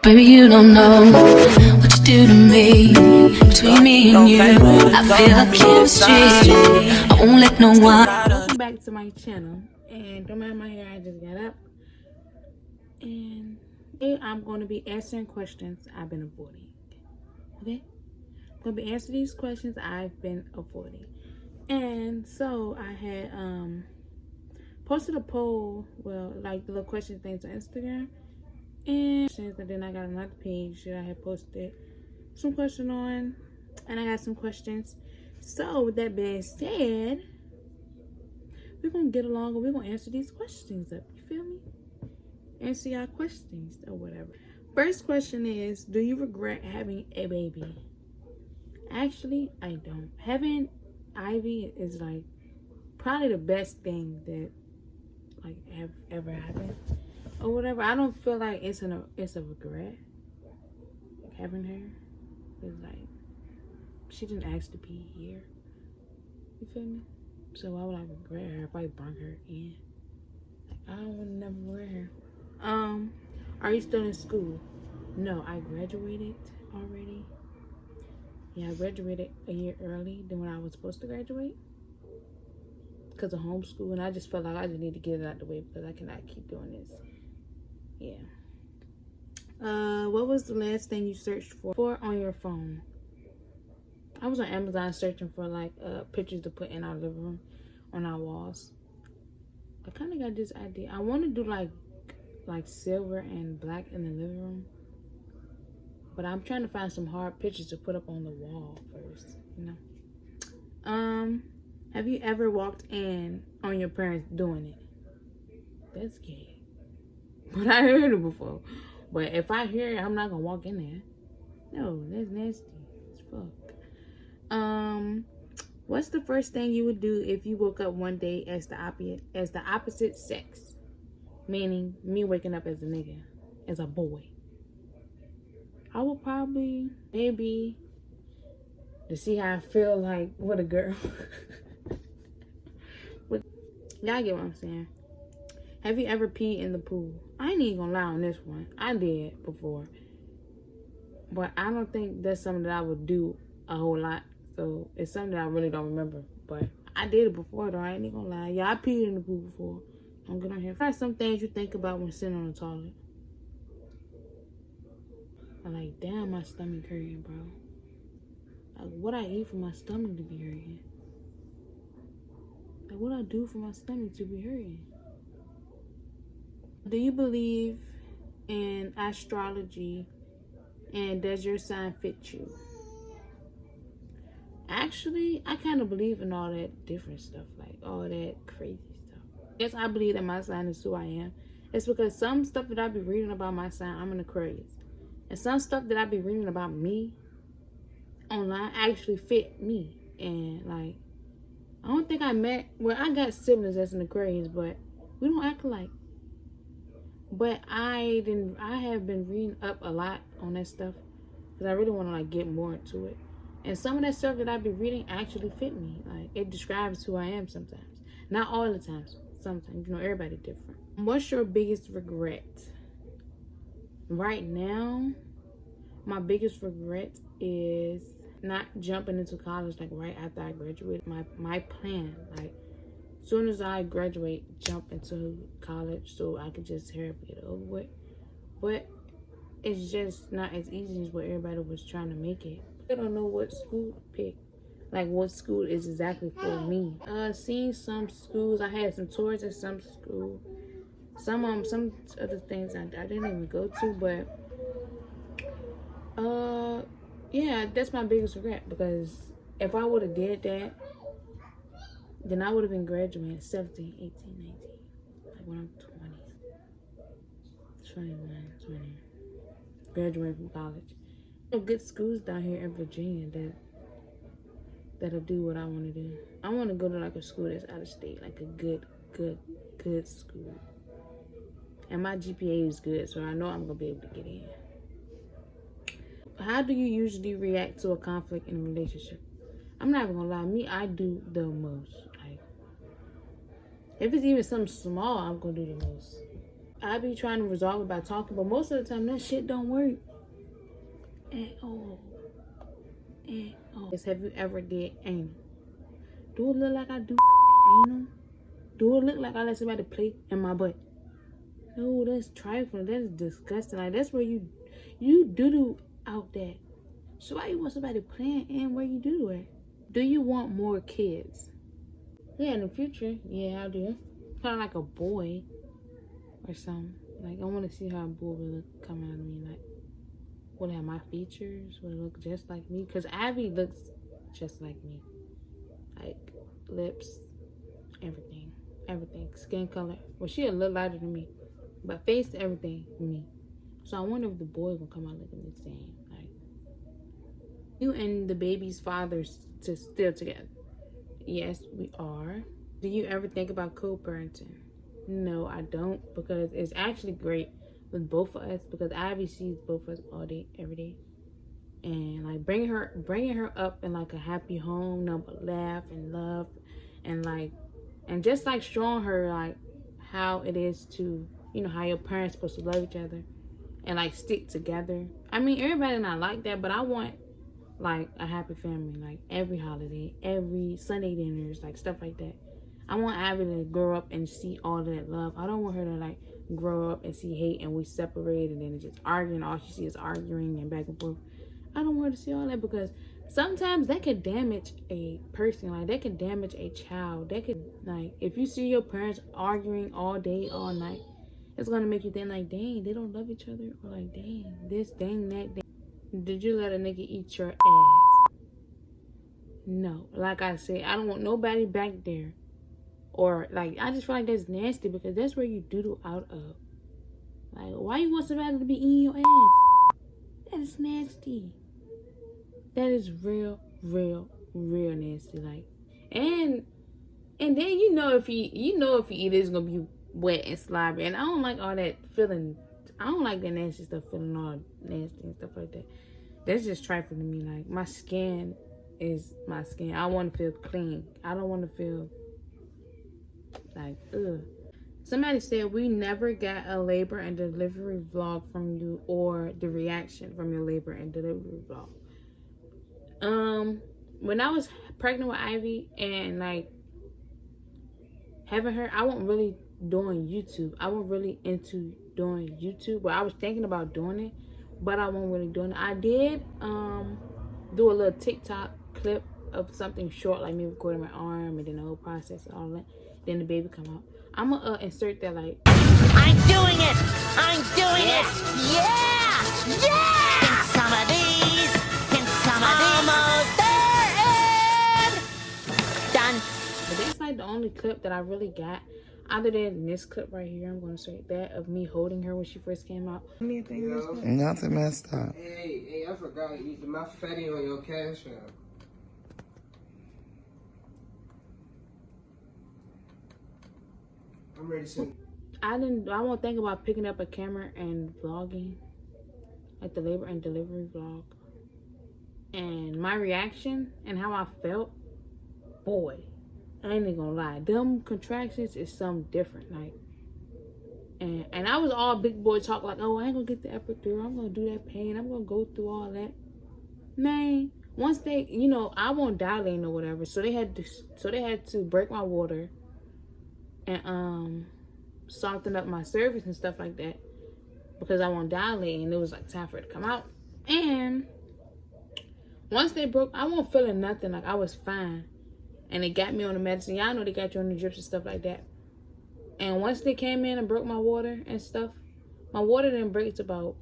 Baby, you don't know what you do to me. Between me and you, I feel like chemistry. I won't let no one. Welcome back to my channel. And don't mind my hair, I just got up. And today I'm going to be answering questions I've been avoiding. Okay? I'm going to be answering these questions I've been avoiding. And so I had posted a poll, well, like the little question things on Instagram. And then I got another page that I had posted some question on, and I got some questions. So with that being said, we're gonna get along and we're gonna answer these questions up. You feel me? Answer y'all questions or whatever. First question is, do you regret having a baby? Actually, I don't. Having Ivy is like probably the best thing that like have ever happened. Or whatever. I don't feel like it's a regret having her. It's like she didn't ask to be here. You feel me? So why would I regret her if I brought her in? Like, I would never regret her. Are you still in school? No, I graduated already. Yeah, I graduated a year early than when I was supposed to graduate because of homeschool, and I just felt like I just need to get it out the way because I cannot keep doing this. Yeah. What was the last thing you searched for on your phone? I was on Amazon searching for like pictures to put in our living room on our walls. I kind of got this idea. I want to do like silver and black in the living room, but I'm trying to find some hard pictures to put up on the wall first. You know. Have you ever walked in on your parents doing it? That's gay. But I heard it before. But if I hear it, I'm not gonna walk in there. No, that's nasty as fuck. What's the first thing you would do if you woke up one day as the opposite sex? Meaning me waking up as a nigga, as a boy. I would probably maybe to see how I feel like with a girl. Y'all get what I'm saying? Have you ever peed in the pool? I ain't even gonna lie on this one. I did before. But I don't think that's something that I would do a whole lot. So it's something that I really don't remember. But I did it before though. I ain't even gonna lie. Yeah, I peed in the pool before. Don't get on here. What are some things you think about when sitting on the toilet? I'm like, damn, my stomach hurting, bro. Like, what I eat for my stomach to be hurting? Like, what I do for my stomach to be hurting? Do you believe in astrology, and does your sign fit you? Actually, I kind of believe in all that different stuff, like all that crazy stuff. Yes, I believe that my sign is who I am. It's because some stuff that I be reading about my sign, I'm an Aquarius. And some stuff that I be reading about me online actually fit me. And like, I don't think I got siblings that's an Aquarius, but we don't act alike. But I have been reading up a lot on that stuff because I really want to like get more into it. And some of that stuff that I be reading actually fit me. Like, it describes who I am sometimes. Not all the times. Sometimes, you know, everybody different. What's your biggest regret? Right now, my biggest regret is not jumping into college like right after I graduate. My plan, like, as soon as I graduate, jump into college so I could just hurry up and get it over with. But it's just not as easy as what everybody was trying to make it. I don't know what school to pick. Like, what school is exactly for me. Seeing some schools, I had some tours at some school. Some other things I didn't even go to, but yeah, that's my biggest regret, because if I would have did that, then I would have been graduating 17, 18, 19. Like when I'm 21, 20. Graduating from college. There are good schools down here in Virginia that'll do what I want to do. I want to go to like a school that's out of state, like a good school. And my GPA is good, so I know I'm going to be able to get in. How do you usually react to a conflict in a relationship? I'm not even going to lie. Me, I do the most. Like, if it's even something small, I'm going to do the most. I be trying to resolve it by talking, but most of the time that shit don't work at all. Have you ever did anal? Do it look like I do anal? Do it look like I let somebody play in my butt? No, that's trifling. That's disgusting. Like, that's where you doo-doo out there. So why you want somebody playing in where you doo-doo at? Do you want more kids? Yeah, in the future, yeah, I do. Kind of like a boy or something. Like, I want to see how a boy will look coming out of me. Like, will it have my features? Will it look just like me? Because Ivy looks just like me. Like, lips, everything. Skin color. Well, she a little lighter than me. But face, everything, me. So I wonder if the boy will come out looking the same. Like, you and the baby's father still together? Yes, we are. Do you ever think about co-parenting? No, I don't, because it's actually great with both of us, because Ivy sees both of us all day, every day. And like bringing her up in like a happy home, no but laugh and love, and like, and just like showing her like how it is to, you know, how your parents supposed to love each other and like stick together. I mean, everybody not like that, but I want like a happy family, like every holiday, every Sunday dinners, like stuff like that. I want Ivy to grow up and see all of that love. I don't want her to like grow up and see hate and we separate and then it's just arguing. All she sees is arguing and back and forth. I don't want her to see all that, because sometimes that could damage a person. Like, that could damage a child. That could, like, if you see your parents arguing all day, all night, it's gonna make you think like, dang, they don't love each other, or like, dang, this, dang, that, dang. Did you let a nigga eat your ass? No. Like I said, I don't want nobody back there. Or like, I just feel like that's nasty, because that's where you doodle out of. Like, why you want somebody to be eating your ass? That is nasty. That is real nasty. Like, and then you know if you eat it, it's gonna be wet and slobbery. And I don't like all that feeling. I don't like that nasty stuff, feeling all nasty and stuff like that. That's just trifling to me. Like, my skin is my skin. I want to feel clean. I don't want to feel like, ugh. Somebody said we never got a labor and delivery vlog from you, or the reaction from your labor and delivery vlog. When I was pregnant with Ivy and like having her, I wasn't really doing YouTube. I wasn't really into doing YouTube, but I was thinking about doing it, but I wasn't really doing it. I did do a little TikTok clip of something short, like me recording my arm and then the whole process and all that. Then the baby come out. I'm gonna insert that, like, I'm doing it! I'm doing it! Yeah! Yeah! In some of these, in some of these. Almost there and done. But that's like the only clip that I really got. Other than this clip right here, I'm gonna insert that of me holding her when she first came out. Anything messed up? Nothing messed up. Hey, I forgot using my fatty on your cash app. I'm ready to send. I won't think about picking up a camera and vlogging, like the labor and delivery vlog. And my reaction and how I felt, boy, I ain't even gonna lie. Them contractions is something different. Like, and I was all big boy talk, like, oh, I ain't gonna get the epidural. I'm gonna do that pain. I'm gonna go through all that. Man, once they, you know, I won't dilate or whatever. So they had to break my water and soften up my cervix and stuff like that, because I won't dilate, and it was like time for it to come out. And once they broke, I wasn't feeling nothing. Like, I was fine. And they got me on the medicine. Y'all know they got you on the drips and stuff like that. And once they came in and broke my water and stuff, my water didn't break to about,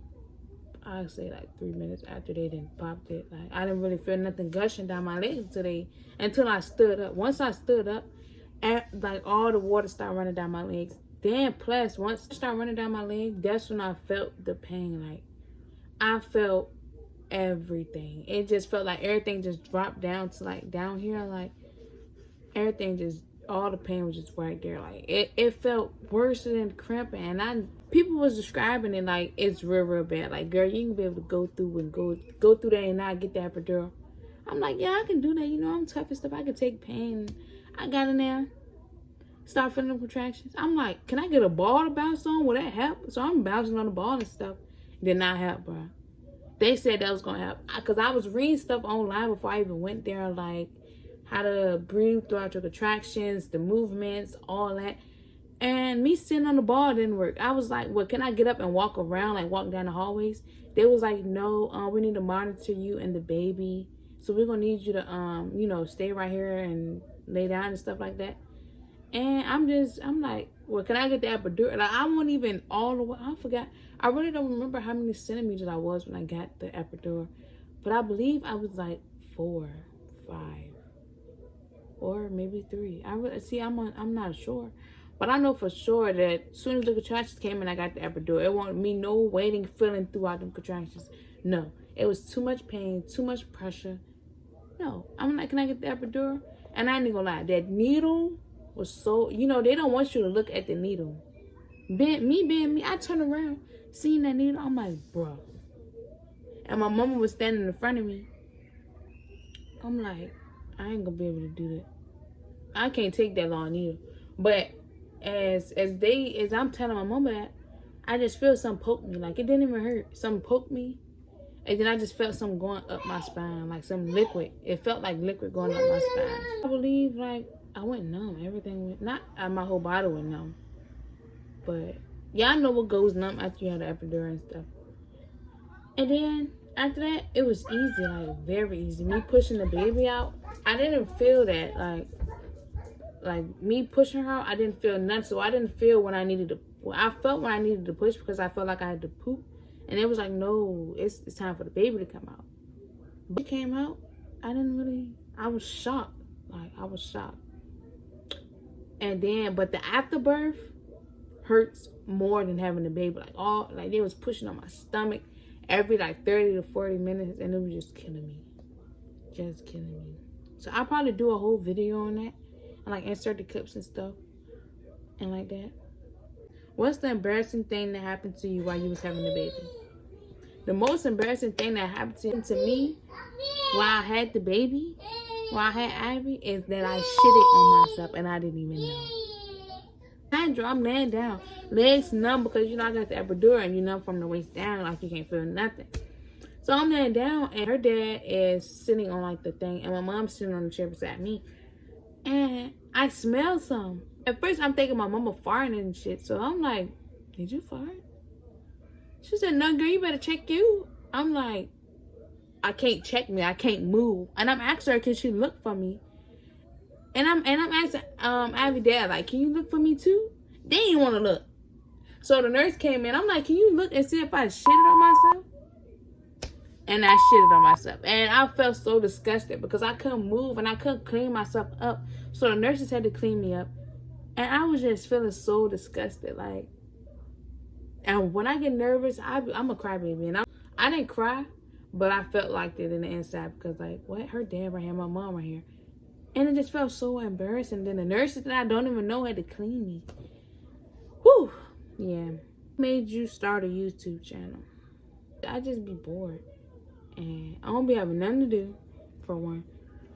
I'd say like 3 minutes after they didn't popped it. Like, I didn't really feel nothing gushing down my legs until I stood up. Once I stood up, like, all the water started running down my legs. Then plus, once it started running down my legs, that's when I felt the pain. Like, I felt everything. It just felt like everything just dropped down to like down here. Like, everything just, all the pain was just right there. Like, it felt worse than cramping. And people was describing it like it's real bad. Like, girl, you can be able to go through that and not get the epidural. I'm like, yeah, I can do that. You know, I'm tough and stuff. I can take pain. I got it now. start feeling the contractions. I'm like, can I get a ball to bounce on? Will that help? So I'm bouncing on the ball and stuff. Did not help, bro. They said that was gonna help. Cause I was reading stuff online before I even went there, like how to breathe throughout your contractions, the movements, all that. And me sitting on the ball didn't work. I was like, well, can I get up and walk around, like walk down the hallways? They was like, no, we need to monitor you and the baby. So we're gonna need you to, you know, stay right here and lay down and stuff like that. And I'm like, well, can I get the epidural? Like, I won't even all the way, I forgot. I really don't remember how many centimeters I was when I got the epidural. But I believe I was like 4, 5, or maybe 3. I'm not sure. But I know for sure that as soon as the contractions came and I got the epidural, it won't be no waiting feeling throughout the contractions. No, it was too much pain, too much pressure. No, I'm like, can I get the epidural? And I ain't gonna lie, that needle was so, you know, they don't want you to look at the needle. Being me, I turn around, seeing that needle, I'm like, bro. And my mama was standing in front of me. I'm like, I ain't gonna be able to do that. I can't take that long needle. But as I'm telling my mama that, I just feel something poke me. Like, it didn't even hurt. Something poked me. And then I just felt something going up my spine, like some liquid. It felt like liquid going up my spine. I believe, like, I went numb. Everything went, not my whole body went numb. But, yeah, I know what goes numb after you have the epidural and stuff. And then, after that, it was easy, like, very easy. Me pushing the baby out, I didn't feel that, like me pushing her out, I didn't feel nothing. So I didn't feel when I needed to, I felt when I needed to push because I felt like I had to poop. And it was like, no, it's time for the baby to come out. But it came out, I was shocked. Like, I was shocked. And then, but the afterbirth hurts more than having the baby. Like, they was pushing on my stomach every like 30 to 40 minutes. And it was just killing me. Just killing me. So I'll probably do a whole video on that. And like insert the clips and stuff. And like that. What's the embarrassing thing that happened to you while you was having the baby? The most embarrassing thing that happened to me while I had the baby, while I had Ivy, is that I shitted on myself and I didn't even know. I'm laying down, legs numb because, you know, I got the epidural and you numb from the waist down, like you can't feel nothing. So I'm laying down and her dad is sitting on like the thing and my mom's sitting on the chair beside me. And I smell some. At first, I'm thinking my mama farting and shit. So I'm like, did you fart? She said, no, girl, you better check you. I'm like, I can't check me. I can't move. And I'm asking her, can she look for me? And I'm asking Ivy dad, like, can you look for me too? They didn't want to look. So the nurse came in. I'm like, can you look and see if I shitted on myself? And I shitted on myself. And I felt so disgusted because I couldn't move and I couldn't clean myself up. So the nurses had to clean me up. And I was just feeling so disgusted. Like, and when I get nervous, I'm a crybaby. And I didn't cry, but I felt like it in the inside because, like, what? Her dad right here, my mom right here. And it just felt so embarrassing. Then the nurses that I don't even know had to clean me. Whew. Yeah. Made you start a YouTube channel? I just be bored. And I don't be having nothing to do, for one.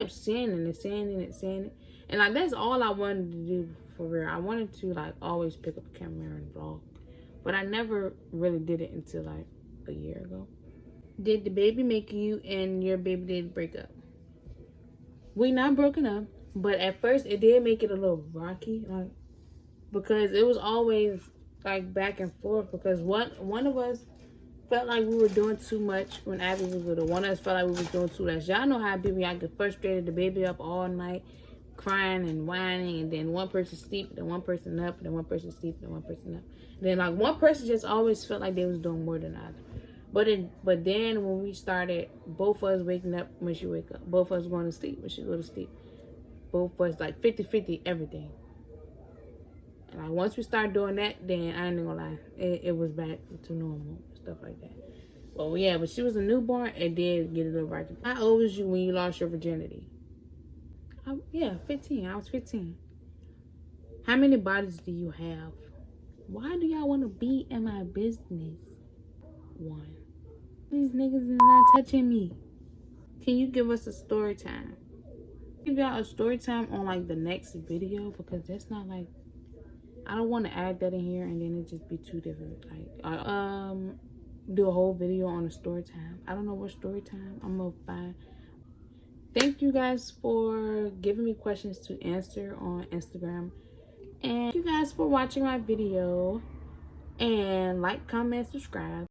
I'm saying it. And like, that's all I wanted to do for real. I wanted to like always pick up a camera and vlog. But I never really did it until like a year ago. Did the baby make you and your baby daddy break up? We not broken up. But at first it did make it a little rocky. Like, because it was always like back and forth. Because one of us felt like we were doing too much when Abby was little. One of us felt like we was doing too much. Y'all know how I be when I get frustrated, the baby up all night, crying and whining, and then one person sleep, then one person up, then one person sleep, then one person up. Then like one person just always felt like they was doing more than the other. But then when we started, both of us waking up when she wake up, both of us going to sleep when she go to sleep, both of us like 50-50 everything. And like once we started doing that, then I ain't gonna lie, it was back to normal. Stuff like that. Well, yeah, but she was a newborn, it did get a little rocky. How old was you when you lost your virginity? 15. I was 15. How many bodies do you have? Why do y'all want to be in my business? 1. These niggas is not touching me. Can you give us a story time? Give y'all a story time on like the next video because that's not like I don't want to add that in here and then it just be too different. Like, do a whole video on a story time. I don't know what story time I'm gonna find. Thank you guys for giving me questions to answer on Instagram. And thank you guys for watching my video. And like, comment, subscribe.